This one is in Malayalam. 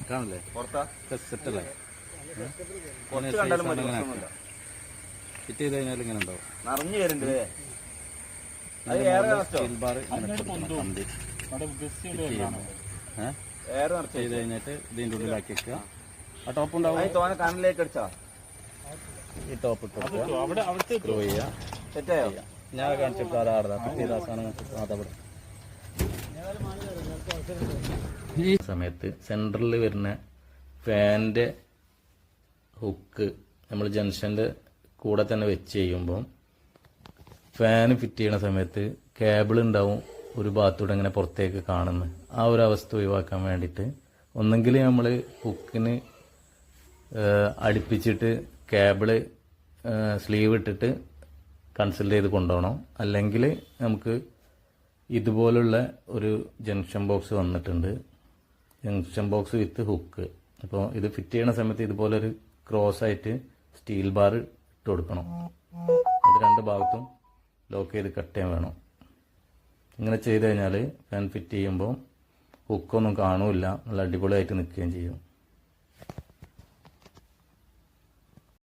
കാണില്ലേ സെറ്റല്ലേ ഫിറ്റ് ചെയ്ത് കഴിഞ്ഞാൽ ഇങ്ങനെ ഉണ്ടാവും നിറഞ്ഞു വരുന്നുണ്ട് ചെയ്ത് കഴിഞ്ഞിട്ട് ഇതിൻ്റെ ഉള്ളിലാക്കി വെക്കുക. ആ ടോപ്പ് ഉണ്ടാവും കണ്ണിലേക്ക് അടിച്ചാ ഈ ടോപ്പ് ഇട്ട് സ്ക്രൂ ചെയ്യുക. സെറ്റായോ? ഞാൻ കാണിച്ചിട്ട് ആടാ ഫിറ്റ് ചെയ്ത സാധനം അതവിടെ ഈ സമയത്ത് സെൻറ്ററിൽ വരുന്ന ഫാനിൻ്റെ ഹുക്ക് നമ്മൾ ജംഗ്ഷനിൽ കൂടെ തന്നെ വെച്ച് ചെയ്യുമ്പം ഫാൻ ഫിറ്റ് ചെയ്യണ സമയത്ത് കേബിൾ ഉണ്ടാവും ഒരു ഭാഗത്തൂടെ ഇങ്ങനെ പുറത്തേക്ക് കാണുന്നു. ആ ഒരു അവസ്ഥ ഒഴിവാക്കാൻ വേണ്ടിയിട്ട് ഒന്നെങ്കിൽ നമ്മൾ ഹുക്കിന് അടുപ്പിച്ചിട്ട് കേബിള് സ്ലീവ് ഇട്ടിട്ട് കൺസൾട്ട് ചെയ്ത് കൊണ്ടുപോകണം. അല്ലെങ്കിൽ നമുക്ക് ഇതുപോലുള്ള ഒരു ജംഗ്ഷൻ ബോക്സ് വന്നിട്ടുണ്ട്, ജംഗ്ഷൻ ബോക്സ് വിത്ത് ഹുക്ക്. അപ്പോൾ ഇത് ഫിറ്റ് ചെയ്യണ സമയത്ത് ഇതുപോലൊരു ക്രോസ് ആയിട്ട് സ്റ്റീൽ ബാർ ഇട്ട് കൊടുക്കണം. അത് രണ്ട് ഭാഗത്തും ലോക്ക് ചെയ്ത് കട്ട് ചെയ്യാൻ വേണം. ഇങ്ങനെ ചെയ്ത് കഴിഞ്ഞാൽ ഫാൻ ഫിറ്റ് ചെയ്യുമ്പോൾ ഹുക്കൊന്നും കാണൂല്ല, നല്ല അടിപൊളിയായിട്ട് നിൽക്കുകയും ചെയ്യും.